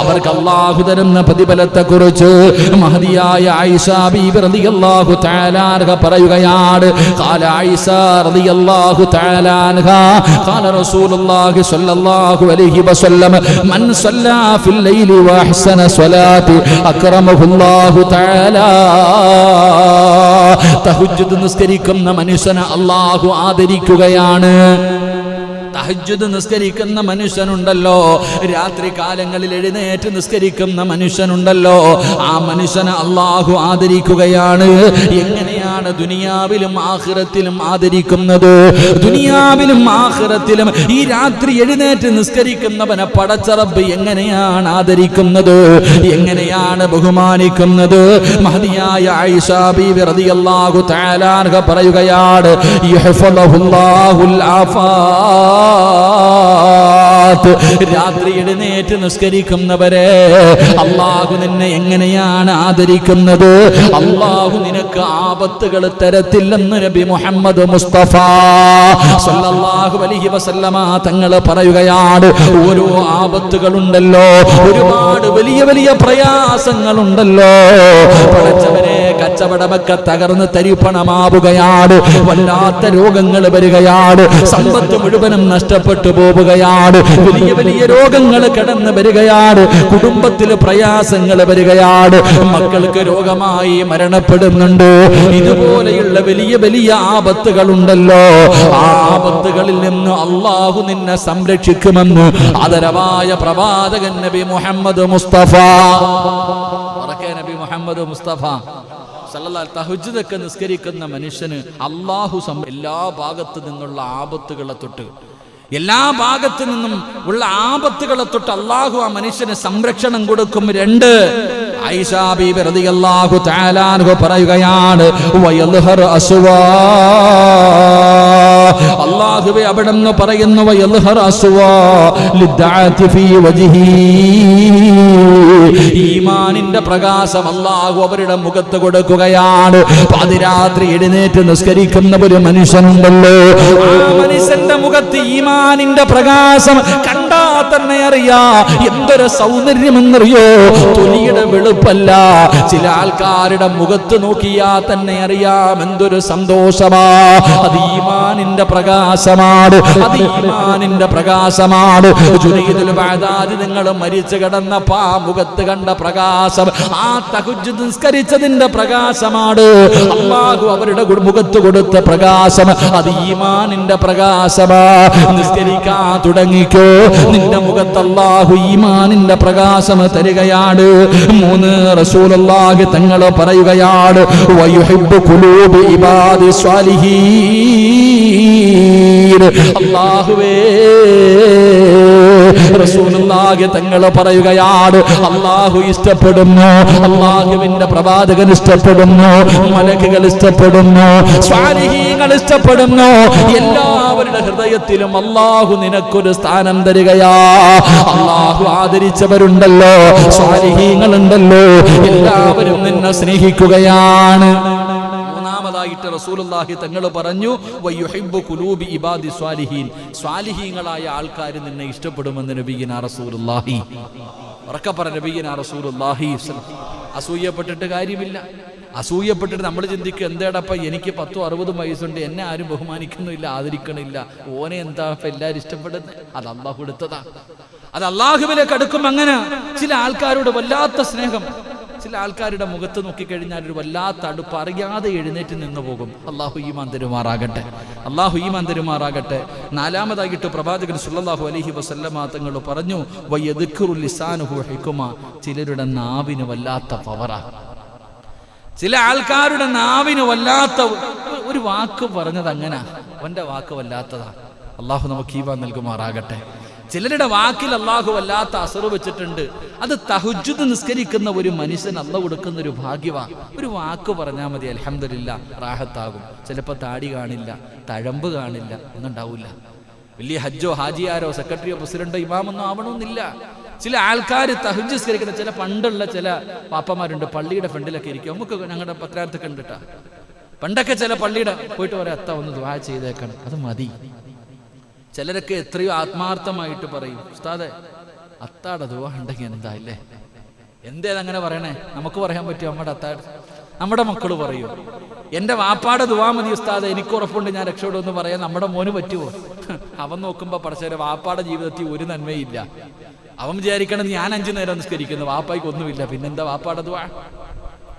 അവർക്ക് അല്ലാഹു തരുന്ന പ്രതിഫലത്തെ കുറിച്ച് മഹദിയായ ആയിഷ ബീബി റളിയല്ലാഹു തആല അൻഹ പറയുകയാണ്. ഖാല ആയിഷ റളിയല്ലാഹു തആല അൻഹ ഖാല റസൂലുള്ളാഹി സ്വല്ലല്ലാഹു അലൈഹി വസല്ലം, മൻ സല്ലാ ഫിൽ ലൈലി വഅഹ്സന സ്വലാത്തി അക്രമഹുല്ലാഹു തആല. തഹജ്ജുദ് നിസ്കരിക്കുന്ന മനുഷ്യനെ അല്ലാഹു ആദരിക്കുകയാണ്. തഹജ്ജുദ് നിസ്കരിക്കുന്ന മനുഷ്യനുണ്ടല്ലോ, രാത്രി കാലങ്ങളിൽ എഴുന്നേറ്റ് നിസ്കരിക്കുന്ന മനുഷ്യനുണ്ടല്ലോ, ആ മനുഷ്യനെ അല്ലാഹു ആദരിക്കുകയാണ്. എങ്ങനെയാണ് ദുനിയാവിലും ആഖിറത്തിലും ആദരിക്കുന്നത്? ദുനിയാവിലും ആഖിറത്തിലും ഈ രാത്രി എഴുന്നേറ്റ് നിസ്കരിക്കുന്നവനെ പടച്ച റബ്ബ് എങ്ങനെയാണ് ആദരിക്കുന്നത്, എങ്ങനെയാണ് ബഹുമാനിക്കുന്നത്? മഹദിയായ ആയിഷ ബീവി റളിയല്ലാഹു തആല അൻഹ പറയുകയാണ്, യഹ്ഫദുല്ലാഹുൽ ആഫാ, രാത്രി എഴുന്നേറ്റ് നിസ്കരിക്കുന്നവരെ അല്ലാഹു നിന്നെ എങ്ങനെയാണ് ആദരിക്കുന്നത്? അല്ലാഹു നിനക്ക് ആപത്തുകൾ തരത്തില്ലെന്ന് നബി മുഹമ്മദ് മുസ്തഫ സല്ലല്ലാഹു അലൈഹി വസല്ലമ തങ്ങൾ പറയുകയാണ്. ഓരോ ആപത്തുകളുണ്ടല്ലോ, ഒരുപാട് വലിയ വലിയ പ്രയാസങ്ങളുണ്ടല്ലോ, പടച്ചവനെ കച്ചവടമൊക്കെ തകർന്ന് തരിപ്പണമാവുകയാണ്, വല്ലാത്ത രോഗങ്ങൾ വരികയാണ്, സമ്പത്ത് മുഴുവനും നഷ്ടപ്പെട്ടു പോവുകയാണ്, വലിയ വലിയ രോഗങ്ങൾ കടന്നു വരികയാണ്, കുടുംബത്തിൽ പ്രയാസങ്ങൾ വരികയാണ്, മക്കൾക്ക് രോഗമായി മരണപ്പെടുന്നുണ്ട്. ഇതുപോലെയുള്ള വലിയ വലിയ ആപത്തുകളുണ്ടല്ലോ, ആ ആപത്തുകളിൽ നിന്ന് അല്ലാഹു നിന്നെ സംരക്ഷിക്കുമെന്ന് ആദരവായ പ്രവാചകൻ നബി മുഹമ്മദ് മുസ്തഫ നബി മുഹമ്മദ് മുസ്തഫ തഹജ്ജുദൊക്കെ നിസ്കരിക്കുന്ന മനുഷ്യന് അല്ലാഹു എല്ലാ ഭാഗത്തു നിന്നുള്ള ആപത്തുകളെ തൊട്ട്, എല്ലാ ഭാഗത്തു നിന്നും ഉള്ള ആപത്തുകളെ തൊട്ട് അല്ലാഹു ആ മനുഷ്യന് സംരക്ഷണം കൊടുക്കും. 2, ആയിഷ ബീബി റളിയല്ലാഹു തആല അൻഹ പറയുകയാണ്, വയൽഹർ അസ്വാ, അല്ലാഹുവേ അവിടെന്ന് പറയുന്നു, വയൽഹർ അസ്വാ ലിദ്ദഅതി ഫീ വജ്ഹി, ഈമാനിന്റെ പ്രകാശം അല്ലാഹു അവരുടെ മുഖത്ത് കൊടുക്കുകയാണ്. പാതിരാത്രി എഴുന്നേറ്റ് നിസ്കരിക്കുന്ന ഒരു മനുഷ്യനുണ്ടല്ലോ, ആ മനുഷ്യന്റെ മുഖത്ത് ഈമാനിന്റെ പ്രകാശം കണ്ടാ തന്നെ അറിയാ എന്തൊരു സൗന്ദര്യമെന്നറിയോ. തൊലിയുടെ വെളുപ്പല്ല, ചില ആൾക്കാരുടെ മുഖത്ത് നോക്കിയാ തന്നെ അറിയാം എന്തൊരു സന്തോഷമാ. അത് ഈമാനിന്റെ പ്രകാശമാണ്, അത് ഈമാനിന്റെ പ്രകാശമാണ്. ജുനൈദുൽ ബഅദാദി നിങ്ങൾ മരിച്ചു കിടന്നപ്പോ ആ മുഖത്ത് കണ്ട പ്രകാശം ആ തഹജ്ജുദ് നിസ്കരിച്ചതിന്റെ പ്രകാശമാണ്. അല്ലാഹു അവരുടെ മുഖത്ത് കൊടുത്ത പ്രകാശം അത് ഈമാനിന്റെ പ്രകാശമാ. നിസ്കരിക്കാൻ തുടങ്ങിക്കോ, നിന്റെ മുഖത്ത് അല്ലാഹു ഈമാനിന്റെ പ്രകാശം തരികയാണ്. 3 റസൂലുള്ളാഹി തങ്ങൾ പറയുകയാണ്, വയുഹിബ്ബു ഖുലൂബി ഇബാദി സ്വാലിഹീൻ. അല്ലാഹുവേ, റസൂലുള്ളാഹി തങ്ങൾ പറയുകയാണ്, അല്ലാഹു ഇഷ്ടപ്പെടുന്നു, അല്ലാഹുവിന്റെ പ്രവാചകൻ ഇഷ്ടപ്പെടുന്നു, മലക്കുകൾ ഇഷ്ടപ്പെടുന്നു, സ്വാലിഹീങ്ങൾ ഇഷ്ടപ്പെടുന്നു. എല്ലാവരുടെ ഹൃദയത്തിലും അല്ലാഹു നിനക്കൊരു സ്ഥാനം തരികയാ. അല്ലാഹു ആദരിച്ചവരുണ്ടല്ലോ, സ്വാലിഹീങ്ങളുണ്ടല്ലോ, എല്ലാവരും നിന്നെ സ്നേഹിക്കുകയാണ്. മൂന്നാമതായിട്ട് റസൂലുള്ളാഹി തങ്ങൾ പറഞ്ഞു, വയുഹിബ്ബു ഖുലൂബി ഇബാദി സ്വാലിഹീൻ, സ്വാലിഹീങ്ങളായ ആൾക്കാർ നിന്നെ ഇഷ്ടപ്പെടുമെന്ന് നബിയിനാ റസൂലുള്ളാഹി. ഉറക്കപ്പറ നബിയിനാ റസൂലുള്ളാഹി. അസൂയപ്പെട്ടിട്ട് കാര്യമില്ല. അസൂയപ്പെട്ടിട്ട് നമ്മൾ ചിന്തിക്കുക, എന്തേടപ്പ എനിക്ക് 10-60 വയസ്സുണ്ട്, എന്നെ ആരും ബഹുമാനിക്കുന്നില്ല, ആദരിക്കണില്ല, ഓനെ എന്താ ഇപ്പം എല്ലാവരും ഇഷ്ടപ്പെടുന്നത്? അത് അള്ളാഹു എടുത്തതാ. അത് അള്ളാഹുവിലേക്ക് അടുക്കും. അങ്ങനെ ചില ആൾക്കാരോട് വല്ലാത്ത സ്നേഹം, ചില ആൾക്കാരുടെ മുഖത്ത് നോക്കിക്കഴിഞ്ഞാൽ ഒരു വല്ലാത്ത അടുപ്പ്, അറിയാതെ എഴുന്നേറ്റ് നിന്ന് പോകും. അള്ളാഹു ഈമാൻ തരുമാറാകട്ടെ, അള്ളാഹു ഈമാൻ തരുമാറാകട്ടെ. 4മതായിട്ട് പ്രവാചകൻ സല്ലല്ലാഹു അലൈഹി വസല്ലമ തങ്ങൾ പറഞ്ഞു, വയദ്കുറു ലിസാനുഹു ഹിക്മ, ചിലരുടെ നാവിന് വല്ലാത്ത പവറാ. ചില ആൾക്കാരുടെ നാവിന് വല്ലാത്ത ഒരു വാക്ക് പറഞ്ഞത് അങ്ങനെ, അവന്റെ വാക്ക് വല്ലാത്തതാ. അള്ളാഹു നമുക്ക് ഈമാൻ നൽകുമാറാകട്ടെ. ചിലരുടെ വാക്കിൽ അള്ളാഹു വല്ലാത്ത അസറ് വെച്ചിട്ടുണ്ട്. അത് തഹജ്ജുദ് നിസ്കരിക്കുന്ന ഒരു മനുഷ്യൻ അള്ളാഹു കൊടുക്കുന്ന ഒരു ഭാഗ്യവാ. ഒരു വാക്ക് പറഞ്ഞാൽ മതി, അൽഹംദുലില്ലാ, റാഹത്താകും. ചിലപ്പോൾ താടി കാണില്ല, തഴമ്പ് കാണില്ല, ഒന്നും ഉണ്ടാവില്ല. വലിയ ഹജ്ജോ ഹാജിയാരോ സെക്രട്ടറിയോ പ്രസിഡന്റോ ഇമാമൊന്നും ആവണമെന്നില്ല. ചില ആൾക്കാർ തഹജ്ജുദ് നിസ്കരിക്കുന്ന ചില പണ്ടുള്ള ചില പാപ്പമാരുണ്ട്, പള്ളിയുടെ ഫ്രണ്ടിലൊക്കെ ഇരിക്കും. നമുക്ക് ഞങ്ങളുടെ പത്രാർത്ഥ കണ്ടിട്ടാ, പണ്ടൊക്കെ ചില പള്ളിയുടെ പോയിട്ട് പറയാം, അത്ത ഒന്ന് ദുആ ചെയ്തേക്കണം, അത് മതി. ചിലരൊക്കെ എത്രയോ ആത്മാർത്ഥമായിട്ട് പറയും, ഉസ്താദെ അത്താടെ ദുആ ഉണ്ടെങ്കിൽ എന്താ ഇല്ലേ, എന്തേതങ്ങനെ പറയണേ? നമുക്ക് പറയാൻ പറ്റുമോ? നമ്മുടെ അത്താട് നമ്മുടെ മക്കൾ പറയൂ, എൻ്റെ വാപ്പാടെ ദുആ മതി ഉസ്താദെ, എനിക്ക് ഉറപ്പുണ്ട് ഞാൻ രക്ഷപ്പെടുമെന്ന് പറയാൻ നമ്മുടെ മോന് പറ്റുമോ? അവൻ നോക്കുമ്പോൾ പടച്ചവരെ വാപ്പാടെ ജീവിതത്തിൽ ഒരു നന്മയില്ല. അവൻ വിചാരിക്കണം ഞാൻ 5 നേരം നിസ്കരിക്കുന്നു, വാപ്പായ്ക്ക് ഒന്നുമില്ല, പിന്നെന്താ വാപ്പാടെ ദുആ?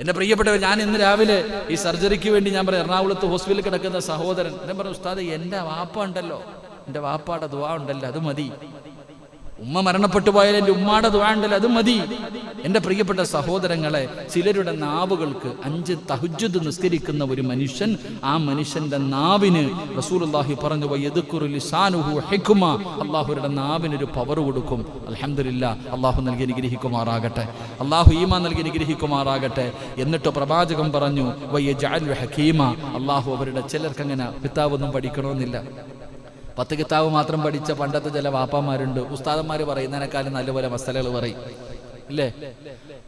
എന്റെ പ്രിയപ്പെട്ടവർ, ഞാൻ ഇന്ന് രാവിലെ ഈ സർജറിക്ക് വേണ്ടി ഞാൻ പറഞ്ഞു എറണാകുളത്ത് ഹോസ്പിറ്റലിൽ കിടക്കുന്ന സഹോദരൻ ഞാൻ പറഞ്ഞു, ഉസ്താദ് എൻ്റെ വാപ്പ ഉണ്ടല്ലോ, എൻ്റെ വാപ്പാടെ ദുആ ഉണ്ടല്ലോ, അത് മതി. ഉമ്മ മരണപ്പെട്ടു പോയാൽ എൻ്റെ ഉമ്മാടെ ദുആ ഉണ്ടല്ലോ, അത് മതി. എൻ്റെ പ്രിയപ്പെട്ട സഹോദരങ്ങളെ, ചിലരുടെ നാവുകൾക്ക് 5 തഹജ്ജുദ് നിസ്കരിക്കുന്ന ഒരു മനുഷ്യൻ, ആ മനുഷ്യന്റെ നാവിന് റസൂലുള്ളാഹി പറഞ്ഞു വയദ്കുറു ലിസാനുഹു ഹിക്മ, അല്ലാഹുവിന്റെ നാവിനൊരു പവർ കൊടുക്കും. അൽഹംദുലില്ലാഹ്, അല്ലാഹു നൽകി അനുഗ്രഹിക്കുമാറാകട്ടെ, അല്ലാഹു ഈമാൻ നൽകി അനുഗ്രഹിക്കുമാറാകട്ടെ. എന്നിട്ട് പ്രവാചകൻ പറഞ്ഞു വയജഅലു ഹകീമ, അല്ലാഹു അവരുടെ ചിലർക്ക് അങ്ങനെ കിതാബൊന്നും പഠിക്കണമെന്നില്ല, 10 കിതാബ് മാത്രം പഠിച്ച പണ്ടത്തെ ചില വാപ്പാമാരുണ്ട്. ഉസ്താദന്മാർ പറയുന്നതിനേക്കാളും നല്ലപോലെ മസലകൾ പറയും, ഇല്ലേ?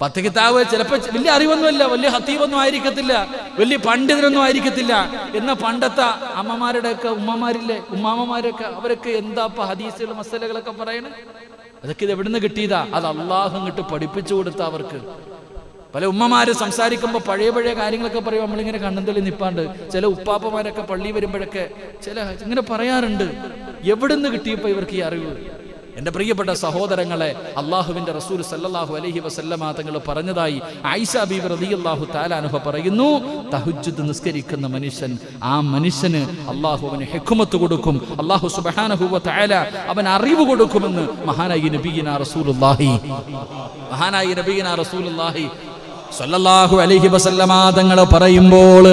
10 കിതാബ് ചിലപ്പോൾ വലിയ അറിവൊന്നുമില്ല, വലിയ ഹത്തീബൊന്നും ആയിരിക്കത്തില്ല, വലിയ പണ്ഡിതരൊന്നും ആയിരിക്കത്തില്ല. എന്നാൽ പണ്ടത്തെ അമ്മമാരുടെയൊക്കെ ഉമ്മമാരില്ലേ, ഉമ്മാമ്മമാരൊക്കെ, അവരൊക്കെ എന്താ ഹദീസുകൾ മസലകളൊക്കെ പറയണേ? അതൊക്കെ ഇത് എവിടുന്ന് കിട്ടിയതാ? അത് അള്ളാഹു ഇങ്ങോട്ട് പഠിപ്പിച്ചു കൊടുത്ത അവർക്ക്. പല ഉമ്മമാര് സംസാരിക്കുമ്പോൾ പഴയ കാര്യങ്ങളൊക്കെ പറയും, നമ്മളിങ്ങനെ കണ്ണും തള്ളി നിപ്പാണ്ട്. ചില ഉപ്പാപ്പമാരൊക്കെ പള്ളി വരുമ്പോഴൊക്കെ ചില ഇങ്ങനെ പറയാറുണ്ട്, എവിടുന്ന് കിട്ടിയപ്പോൾ ഇവർക്ക് ഈ അറിവ്? എൻ്റെ പ്രിയപ്പെട്ട സഹോദരങ്ങളെ, അള്ളാഹുവിന്റെ റസൂൽ സല്ലല്ലാഹു അലൈഹി വസല്ലമ തങ്ങൾ പറഞ്ഞതായി ആയിഷ ബീവി റളിയല്ലാഹു തആല അൻഹ പറയുന്നു, തഹജ്ജുദ് നിസ്കരിക്കുന്ന മനുഷ്യൻ, ആ മനുഷ്യന് അള്ളാഹു അവന് ഹിക്മത്ത് കൊടുക്കും, അള്ളാഹു സുബ്ഹാനഹു വ തആല അവൻ അറിവ് കൊടുക്കുമെന്ന് മഹാനായി നബിയിന റസൂലുള്ളാഹി സല്ലല്ലാഹു അലൈഹി വസല്ലമ തങ്ങൾ പറയുമ്പോൾ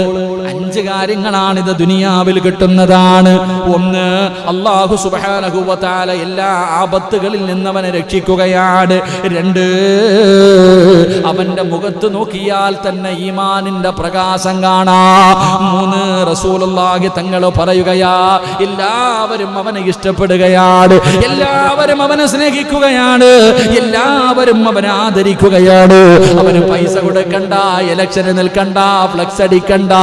5 കാര്യങ്ങളാണിത് ദുനിയാവിൽ കിട്ടുന്നതാണ്. 1, അല്ലാഹു സുബ്ഹാനഹു വ തആല എല്ലാ ആപത്തുകളിൽ നിന്നവനെ രക്ഷിക്കുകയാണ്. 2, അവന്റെ മുഖത്ത് നോക്കിയാൽ തന്നെ ഈമാനിന്റെ പ്രകാശം കാണാം. 3, റസൂലുള്ളാഹി തങ്ങൾ പറയുകയാ, എല്ലാവരും അവനെ ഇഷ്ടപ്പെടുകയാണ്, എല്ലാവരും അവനെ സ്നേഹിക്കുകയാണ്, എല്ലാവരും അവനെ ആദരിക്കുകയാണ്. അവന് പൈസ കൊടുക്കണ്ട, ഇലക്ഷന് നിൽക്കണ്ട, ഫ്ലക്സ് അടിക്കണ്ട,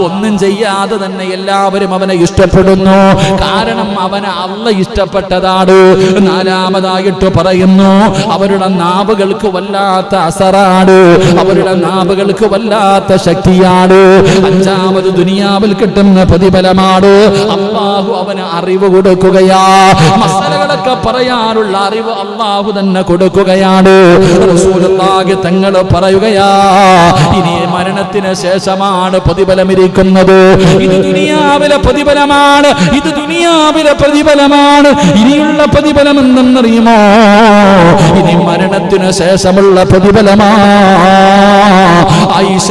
ഒന്നും ചെയ്യാതെ തന്നെ എല്ലാവരും അവനെ ഇഷ്ടപ്പെടുന്നു. കാരണം അവനെ അല്ലാഹ് ഇഷ്ടപ്പെട്ടതാണ്. 4മതായിട്ട് പറയുന്നു, അവരുടെ നാവുകൾക്ക് വല്ലാത്ത അസറാണ്, അവരുടെ നാവുകൾക്ക് വല്ലാത്ത ശക്തിയാണ്. 5മത് ദുനിയാവിൽ കിട്ടുന്ന പ്രതിഫലമാണ്, അല്ലാഹു അവന് അറിവ് കൊടുക്കുകയാ. മസലകളൊക്കെ പറയാനുള്ള അറിവ് അല്ലാഹു തന്നെ കൊടുക്കുകയാണ്. റസൂലുള്ളാഹി തങ്ങൾ പറയുകയാ, ഇനി മരണത്തിന് ശേഷമാണ് പ്രതിഫലമിരിക്കുന്നത്. ഇത് ദുനിയാവിലെ പ്രതിഫലമാണ്, ഇത് ദുനിയാവിലെ പ്രതിഫലമാണ്. ഇനിയുള്ള പ്രതിഫലം എന്തെന്നറിയുമോ? ഇനി മരണത്തിന് ശേഷമുള്ള പ്രതിഫലമാ. ആയിഷ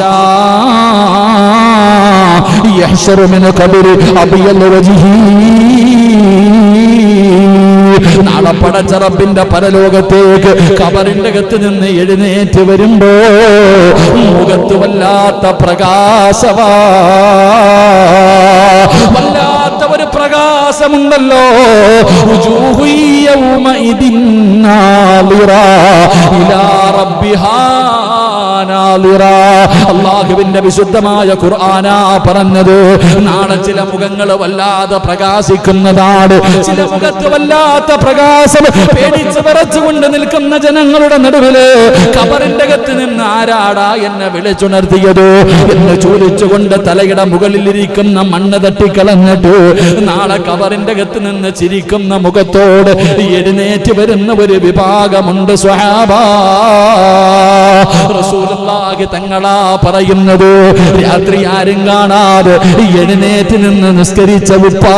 യഹ്ശറു മിൻ ഖബരി അബിയൽ വജ്ഹി, നാളെ പടച്ച റബ്ബിന്റെ പരലോകത്തേക്ക് ഖബറിന്റെ അകത്ത് നിന്ന് എഴുന്നേറ്റ് വരുമ്പോ മുഖത്ത് വല്ലാത്ത പ്രകാശവാ, വല്ലാത്ത ഒരു പ്രകാശമുണ്ടല്ലോ. വുജൂഹു യൗമഇദിൻ നാളിറ ഇലാ റബ്ബിഹാ നാളിറ. അല്ലാഹുവിന്റെ വിശുദ്ധമായ ഖുർആനാ പറഞ്ഞത്, നാളെ ചില മുഖങ്ങൾ വല്ലാതെ പ്രകാശിക്കുന്നതാണ്, ചില മുഖത്ത് വല്ലാത്ത പ്രകാശം. പേടിച്ച് വിറച്ചുകൊണ്ട് നിൽക്കുന്ന ജനങ്ങളുടെ നടുവില് ഖബറിന്റെ അകത്ത് നിന്ന് ആരാടാ എന്നെ വിളിച്ചുണർത്തിയത് എന്ന് ചോദിച്ചുകൊണ്ട് തലയുടെ മുകളിലിരിക്കുന്ന മണ്ണ് തട്ടിക്കളഞ്ഞിട്ട് നാളെ ഖബറിന്റെ അകത്ത് നിന്ന് ചിരിക്കുന്ന മുഖത്തോട് എഴുന്നേറ്റ് വരുന്ന ഒരു വിഭാഗമുണ്ട് സ്വഹാബാ. റസൂലുള്ളാഹി തങ്ങളാ പറയുന്നത്, രാത്രി ആരും കാണാതെ എഴുന്നേറ്റ് നിന്ന് നിസ്കരിച്ച ഉപ്പാ,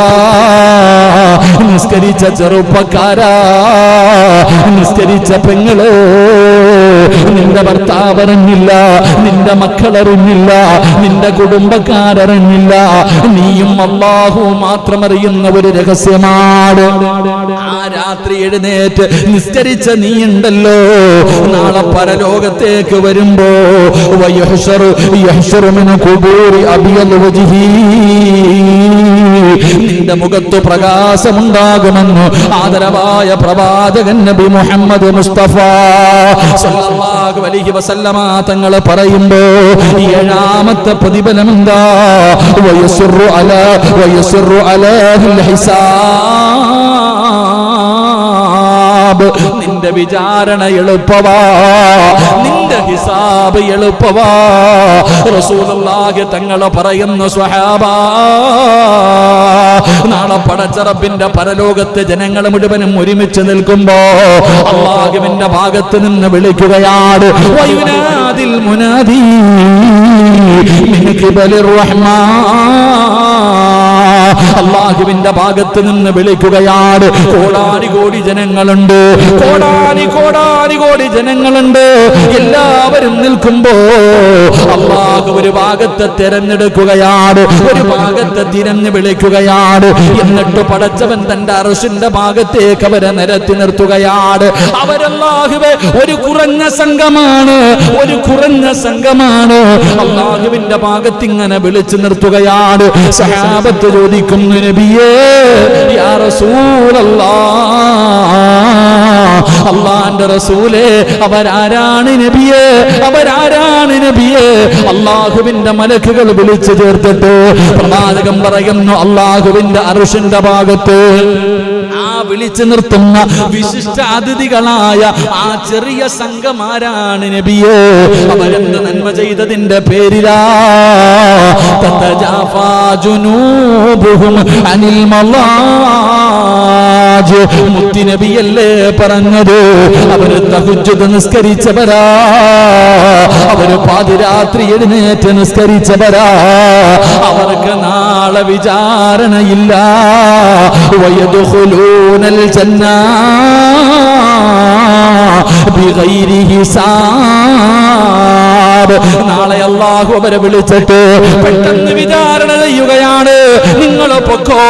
നിസ്കരിച്ച ചെറുപ്പക്കാരാ, നിസ്കരിച്ച പെങ്ങള്, നിന്റെ ഭർത്താവ് അറിഞ്ഞില്ല, നിന്റെ മക്കളറിഞ്ഞില്ല, നിന്റെ കുടുംബക്കാരറിഞ്ഞില്ല, നീയും അല്ലാഹുവും മാത്രം അറിയുന്ന ഒരു രഹസ്യമാണ്. ആ രാത്രി എഴുന്നേറ്റ് നിസ്കരിച്ച നീയുണ്ടല്ലോ, നാളെ പരലോകത്തേക്ക് വരുമ്പോ നിന്റെ മുഖത്ത് പ്രകാശമുണ്ടാകുമെന്ന് ആദരവായ പ്രവാചകൻ നബി മുഹമ്മദ് മുസ്തഫ സല്ലല്ലാഹു അലൈഹി വസല്ലമ തങ്ങൾ പറയുമ്പോ 7മത്തെ പ്രതിഫലം എന്താ? വയസ്റു അലാഹിൽ ഹിസാബ്. നിന്റെ വിചാരണ എളുപ്പവാ, നിന്റെ ഹിസാബ് എളുപ്പവാ. റസൂലുള്ളാഹി തങ്ങൾ പറയുന്നു, സ്വഹാബാ നാളെ പടച്ച റബ്ബിന്റെ പരലോകത്ത് ജനങ്ങൾ മുഴുവനും ഒരുമിച്ച് നിൽക്കുമ്പോ അല്ലാഹുവിന്റെ ഭാഗത്ത് നിന്ന് വിളിക്കുകയാണ് വയുനാദിൽ മുനാദി മിൻ ഖിബലിർ റഹ്മാൻ. അല്ലാഹുവിന്റെ ഭാഗത്ത് നിന്ന് വിളിക്കുകയാണ്. കോടാനി കോടി ജനങ്ങളുണ്ട്, കോടാനി കോടി ജനങ്ങളുണ്ട്. എല്ലാവരും നിൽക്കുമ്പോ അല്ലാഹു ഒരു ഭാഗത്തെ തിരഞ്ഞെടുക്കുകയാണ്, ഒരു ഭാഗത്തെ തിരഞ്ഞു വിളിക്കുകയാണ്. എന്നിട്ട് പടച്ചവൻ തന്റെ അർശിന്റെ ഭാഗത്തേക്ക് അവരെ നിരത്തി നിർത്തുകയാണ്. അവരല്ലാഹുവേ ഒരു കുറഞ്ഞ സംഘമാണ്, ഒരു കുറഞ്ഞ സംഘമാണ്. അല്ലാഹുവിന്റെ ഭാഗത്ത് ഇങ്ങനെ വിളിച്ചു നിർത്തുകയാണ്. സഹാബത്ത് ചോദിക്കുന്നു നബിയേ യാ റസൂലല്ലാഹ്, അല്ലാഹുവിന്റെ റസൂലേ അവരാരാണ് നബിയേ, അവരാരാണ് നബിയേ? അല്ലാഹുവിന്റെ മലക്കുകൾ വിളിച്ചു ചേർത്തിട്ട് പ്രവാചകൻ പറയുന്നു അല്ലാഹുവിന്റെ അർശിന്റെ ഭാഗത്ത് ആ വിളിച്ചു നിർത്തുന്ന വിശിഷ്ട അതിഥികളായ ആ ചെറിയ സംഘമാരാണ് നബിയേ? അവരെന്ത് നന്മ ചെയ്തതിന്റെ പേരിലാ? തതജാഫാ ജുനൂബുഹും അനിൽ മളാജ്. മുത്തി നബിയല്ലേ പറഞ്ഞത്? അവര് തഹജ്ജുദ് നിസ്കരിച്ചവരാ, അവര് പാതിരാത്രി എഴുന്നേറ്റ് നിസ്കരിച്ചവരാ. അവർക്ക് നാളെ വിചാരണയില്ല. വയദ്ഖുലൂനൽ ജന്ന ബിഗൈരി ഹിസാബ്. നാളെ അല്ലാഹു അവരെ വിളിച്ചിട്ട് പെട്ടെന്ന് വിചാരണ ചെയ്യുകയാണ്. നിങ്ങൾ പൊക്കോ,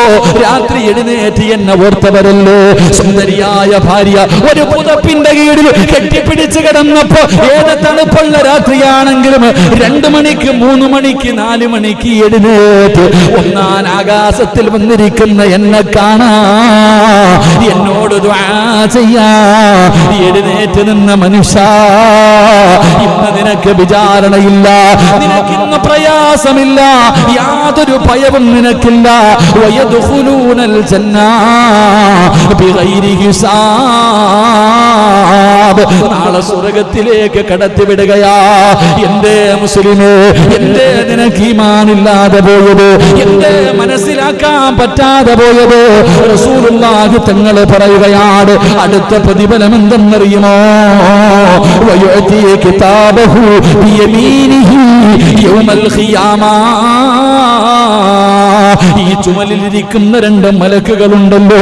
രാത്രി എഴുന്നേറ്റ് എന്നെ ഓർത്തവരല്ലേ? സുന്ദരിയായ ഭാര്യ ഒരു പുതപ്പിന്റെ കീഴിൽ കെട്ടിപ്പിടിച്ച് കിടന്നപ്പോ ഏത് തണുപ്പുള്ള രാത്രിയാണെങ്കിലും 2 മണിക്ക് 3 മണിക്ക് 4 മണിക്ക് എഴുന്നേറ്റ് ഒന്നാൻ ആകാശത്തിൽ വന്നിരിക്കുന്ന എന്നെ കാണാ, എന്നോട് ദുആ ചെയ്യാ എഴുന്നേറ്റ് നിന്ന മനുഷ്യ, ഇന്ന് നിനക്ക് വിചാരണയില്ല, നിനക്കിന്ന് പ്രയാസമില്ല, യാതൊരു ഭയവും നിനക്കില്ല. വയദ്ഖുലൂനൽ ജന്ന ബിഗൈരി ഹിസാബ്. നാളെ സ്വർഗ്ഗത്തിലേക്ക് കടത്തിവിടുകയാ. എന്തേ മുസ്ലിമേ, എന്തേ നിനക്ക് ഈമാനില്ലാതെ പോയത്? എന്തേ മനസ്സിലാക്കാൻ പറ്റാതെ പോയത്? റസൂലുള്ളാഹി തങ്ങൾ പറയുകയാണ്, അടുത്ത പ്രതിഫലം എന്തെന്നറിയുമോ? വയുഅതി കിതാബഹു ബിയമീനിഹി യൗമൽ ഖിയാമ. ഈ ചുമലിലിരിക്കുന്ന 2 മലക്കുകളുണ്ടല്ലോ,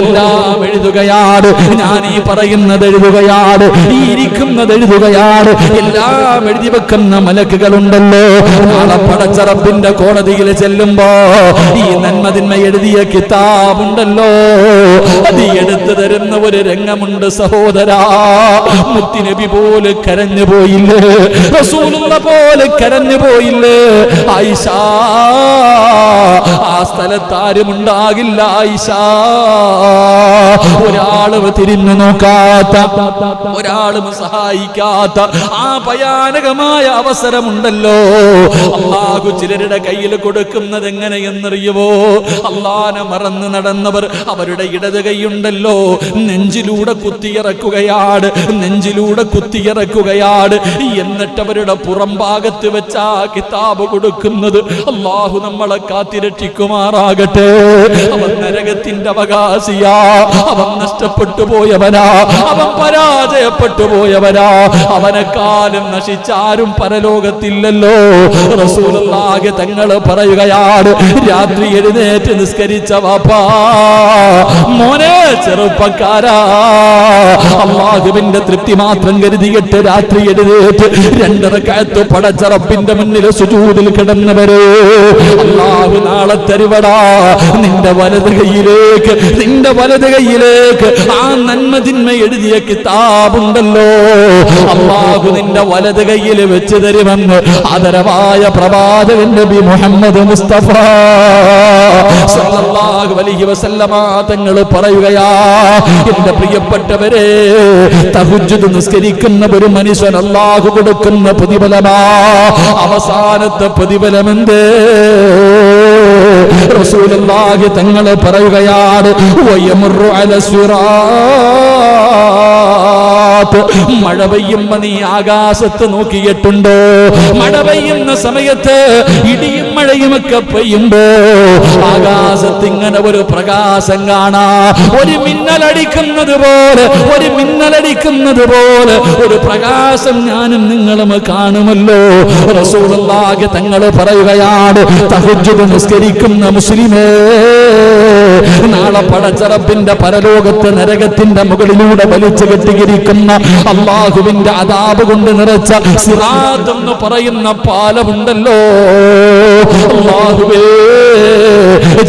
എല്ലാം എഴുതുകയാണ്. ഞാൻ ഈ പറയുന്നത് എഴുതുകയാണ്, ഈ ഇരിക്കുന്നത് എഴുതുകയാണ്. എല്ലാം എഴുതി വെക്കുന്ന മലക്കുകളുണ്ടല്ലോ. നാളെ പടച്ച റബ്ബിന്റെ കോടതിയിൽ ചെല്ലുമ്പോ ഈ നന്മതിന്മ എഴുതിയ കിതാബുണ്ടല്ലോ, അത് എടുത്തു തരുന്ന ഒരു രംഗമുണ്ട് സഹോദരാ. മുത്തുനബി പോലെ കരഞ്ഞു പോയില്ലേ? റസൂലുള്ള പോലെ കരഞ്ഞു പോയില്ലേ? ആയിഷ, ആ സ്ഥലത്ത് ആരും ഉണ്ടാകില്ല ആയിഷ. ഒരാളും തിരിഞ്ഞു നോക്കാത്ത, ഒരാളും സഹായിക്കാത്ത ആ ഭയാനകമായ അവസരമുണ്ടല്ലോ. അല്ലാഹു ചിലരുടെ കയ്യിൽ കൊടുക്കുന്നത് എങ്ങനെയെന്നറിയുവോ? അല്ലാഹനെ മറന്ന് നടന്നവർ അവരുടെ ഇടത് കൈയുണ്ടല്ലോ നെഞ്ചിലൂടെ കുത്തിയിറക്കുകയാണ്, നെഞ്ചിലൂടെ കുത്തിയിറക്കുകയാണ്. എന്നിട്ട് അവരുടെ പുറം ഭാഗത്ത് വെച്ച കിതാബ് കൊടുക്കുന്നത്. അല്ലാഹു നമ്മളെ കാത്തിരക്ഷിക്കുമാറാകട്ടെ. അവൻ നരകത്തിന്റെ അവകാശിയാ, അവൻ നഷ്ടപ്പെട്ടു പോയവനാ, അവൻ പരാജയപ്പെട്ടു പോയവനാ. അവനെക്കാലം നശിച്ചാരും പരലോകത്തില്ലല്ലോ. റസൂലുള്ളാഹി തങ്ങൾ പറയുകയാണ്, രാത്രി എഴുന്നേറ്റ് നിസ്കരിച്ച വാപ്പാ, മോനെ ചെറുപ്പക്കാരാ, അല്ലാഹുവിന്റെ തൃപ്തി മാത്രം കരുതിയിട്ട് രാത്രി എഴുന്നേറ്റ് 2 റക്അത്ത് പടച്ച റബ്ബിന്റെ മുന്നിൽ സുജൂദിൽ കിടന്നവരെ അല്ലാഹു നാളെ തരുവടാ. നിന്റെ വലത് കൈയിലേക്ക്, നിന്റെ വലത് കൈയിലേക്ക് ആ നന്മതിന്മ എഴുതിയ കിതാബുണ്ടല്ലോ, അല്ലാഹു നിന്റെ വലത് കൈയിൽ വെച്ച് തരുമെന്ന് ആദരവായ പ്രവാചകൻ നബി മുഹമ്മദ് മുസ്തഫ സല്ലല്ലാഹു അലൈഹി വസല്ലമ തങ്ങൾ പറയുകയാ. എന്റെ പ്രിയപ്പെട്ടവരെ, തഹജ്ജുദ് നിസ്കരിക്കുന്ന ഒരു മനുഷ്യൻ അല്ലാഹു കൊടുക്കുന്ന പ്രതിഫലമാ. അവസാനത്തെ പ്രതിഫലമെന്തേ? റസൂലുള്ളാഹി തങ്ങൾ പറയുകയാണ്, വയമുറു അല സിറാത്ത് സിറാത്ത്. മഴ പെയ്യുമ്പോ നീ ആകാശത്ത് നോക്കിയിട്ടുണ്ടോ? മഴ പെയ്യുന്ന സമയത്ത് ഇടിയും മഴയുമൊക്കെ പെയ്യുമ്പോ ആകാശത്ത് ഇങ്ങനെ ഒരു പ്രകാശം കാണാ, ഒരു മിന്നലടിക്കുന്നത് പോലെ, ഒരു മിന്നലടിക്കുന്നത് പോലെ ഒരു പ്രകാശം ഞാനും നിങ്ങളും കാണുമല്ലോ. റസൂലുള്ളാഹി തങ്ങൾ പറയുകയാണ്, തഹജ്ജുദ് നിസ്കരിക്കുന്ന മുസ്ലിമേ, നാളെ പടച്ച റബ്ബിന്റെ പരലോകത്ത് നരകത്തിന്റെ മുകളിലൂടെ വലിച്ചു കെട്ടിയിരിക്കുന്ന അല്ലാഹുവിന്റെ അദാബ് കൊണ്ട് നിറച്ച സിറാത്ത് എന്ന് പറയുന്ന പാലമുണ്ടല്ലോ. അല്ലാഹുവേ,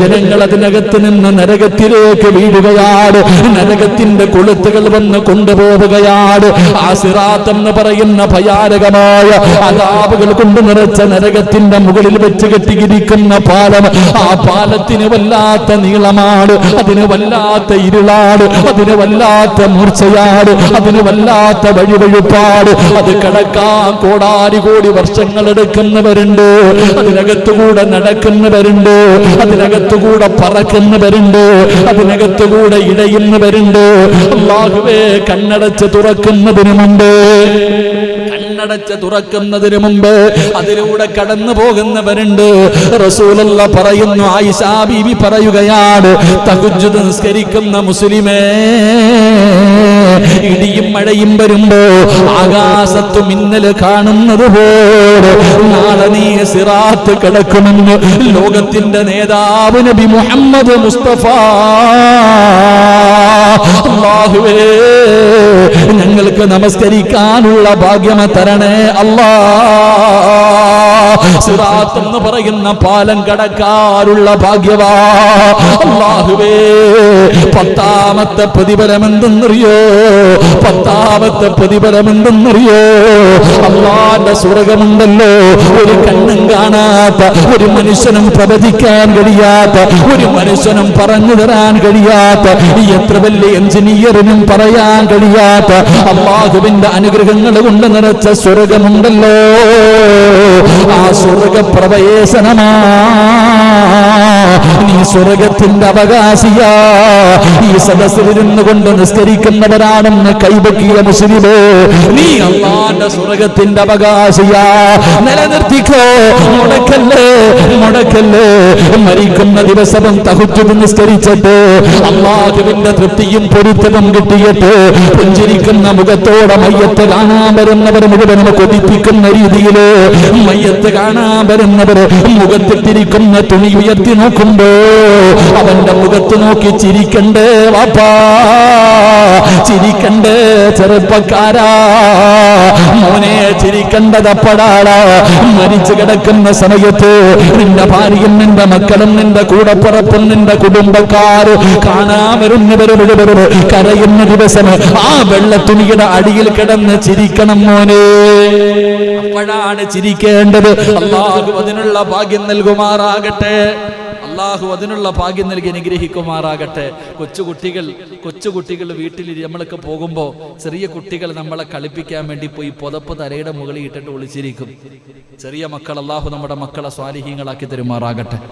ജനങ്ങൾ അതിനകത്ത് നിന്ന് നരകത്തിലേക്ക് വീഴുകയാണ്, നരകത്തിന്റെ കൊളുത്തുകൾ വന്ന് കൊണ്ടുപോവുകയാണ്. ആ സിറാത്ത് എന്ന് പറയുന്ന ഭയാനകമായ അദാബുകൾ കൊണ്ട് നിറച്ച നരകത്തിന്റെ മുകളിൽ വെച്ച് കെട്ടിയിരിക്കുന്ന പാലം, ആ പാലത്തിന് വല്ലാത്ത നീളമാണ്, അതിന് വല്ലാത്ത ഇരുളാണ്, അതിന് വല്ലാത്ത മൂർച്ചയാണ്, അതിന് വല്ലാത്ത വഴിവഴുപ്പാട്. അത് കടക്കാൻ കോടാനുകോടി വർഷങ്ങൾ എടുക്കുന്നവരുണ്ട്, അതിനകത്തുകൂടെ നടക്കുന്നവരുണ്ട്, അതിനകത്തുകൂടെ പറക്കുന്നവരുണ്ട്, അതിനകത്തുകൂടെ ഇഴയുന്നവരുണ്ട്. അല്ലാഹുവേ, കണ്ണടച്ച് തുറക്കുന്നതിന് മുമ്പ്, കണ്ണടച്ച് തുറക്കുന്നതിന് മുമ്പ് അതിലൂടെ കടന്നു പോകുന്നവരുണ്ട്. റസൂലുള്ളാഹി പറയുന്നു, ആയിഷ ബീവി പറയുകയാണ്, തഹജ്ജുദ് നിസ്കരിക്കുന്ന മുസ്ലിമേ, ഇടിയും മഴയും വരുമ്പോ ആകാശത്ത് മിന്നൽ കാണുന്നത് പോലെ നാളെ നീ സിറാത്ത് കിടക്കുമെന്ന് ലോകത്തിന്റെ നേതാവ് നബി മുഹമ്മദ് മുസ്തഫ. അല്ലാഹുവേ, ഞങ്ങൾക്ക് നമസ്കരിക്കാനുള്ള ഭാഗ്യം തരണേ അല്ലാ. സിറാത്ത് എന്ന് പറയുന്ന പാലം കടക്കാനുള്ള ഭാഗ്യവാ അല്ലാഹുവേ. 10ാമത്തെ പ്രതിഫലം എന്തെന്നറിയോ? 10ാമത്തെ പ്രതിഫലം എന്തെന്നറിയോ? അല്ലാഹുവിന്റെ സ്വർഗ്ഗമുണ്ടല്ലോ, ഒരു കണ്ണും കാണാത്ത, ഒരു മനുഷ്യനും പ്രവചിക്കാൻ കഴിയാത്ത, ഒരു മനുഷ്യനും പറഞ്ഞു തരാൻ കഴിയാത്ത, എത്ര വലിയ എഞ്ചിനീയറിനും പറയാൻ കഴിയാത്ത അല്ലാഹുവിന്റെ അനുഗ്രഹങ്ങൾ കൊണ്ട് നിറച്ച സ്വർഗ്ഗമുണ്ടല്ലോ. ആ സ്വർഗ്ഗപ്രവേശനമാ, നീ സ്വർഗ്ഗത്തിന്റെ അവകാശിയാ. ഈ സദസ്സിലിരുന്നു കൊണ്ട് നിസ്കരിക്കുന്നവരാണെന്ന് കൈപൊക്കിയ മുസ്ലിമേ, നീ അല്ലാഹുവിന്റെ സ്വർഗ്ഗത്തിന്റെ അവകാശിയാ. നിലനിർത്തിക്കോ, മുടക്കല്ലേ, മുടക്കല്ലേ. മരിക്കുന്ന ദിവസവും തഹജ്ജുദ് നിസ്കരിച്ചിട്ട് അല്ലാഹുവിന്റെ തൃപ്തിയും പൊരുത്തവും കിട്ടിയിട്ട് പുഞ്ചിരിക്കുന്ന മുഖത്തോടെ മയ്യത്ത് കാണാൻ വരുന്നവർ മുഴുവനും കൊതിപ്പിക്കുന്ന രീതിയില് മയ്യത്ത് കാണാൻ വരുന്നവർ മുഖത്തിട്ടിരിക്കുന്ന തുണി ഉയർത്തി നോക്കുമ്പോ അവന്റെ മുഖത്ത് നോക്കി ചിരിക്കണ്ടേ വാപ്പാ, ചിരിക്കണ്ടേ ചെറുപ്പക്കാരാ, മോനെ ചിരിക്കണ്ടതപ്പടാളാ. മരിച്ചു കിടക്കുന്ന സമയത്ത് നിന്റെ ഭാര്യയും നിന്റെ മക്കളും നിന്റെ കൂടപ്പുറപ്പും നിന്റെ കുടുംബക്കാര് കാണാൻ വരുന്നവര് മുഴുവനും കരയുന്ന ദിവസം ആ വെള്ളത്തുണിയുടെ അടിയിൽ കിടന്ന് ചിരിക്കണം മോനെ. അപ്പോഴാണ് ചിരിക്കേണ്ടത്. അല്ലാഹു അതിനുള്ള ഭാഗ്യം നൽകുമാറാകട്ടെ. അല്ലാഹു അതിനുള്ള ഭാഗ്യം നൽകി അനുഗ്രഹിക്കുമാറാകട്ടെ. കൊച്ചുകുട്ടികൾ വീട്ടിൽ നമ്മളൊക്കെ പോകുമ്പോൾ ചെറിയ കുട്ടികൾ നമ്മളെ കളിപ്പിക്കാൻ വേണ്ടി പോയി പുതപ്പ് തലയുടെ മുകളിൽ ഇട്ടിട്ട് ഒളിച്ചിരിക്കും. ചെറിയ മക്കൾ, അല്ലാഹു നമ്മുടെ മക്കളെ സ്വാലിഹീങ്ങളാക്കി തരുമാറാകട്ടെ.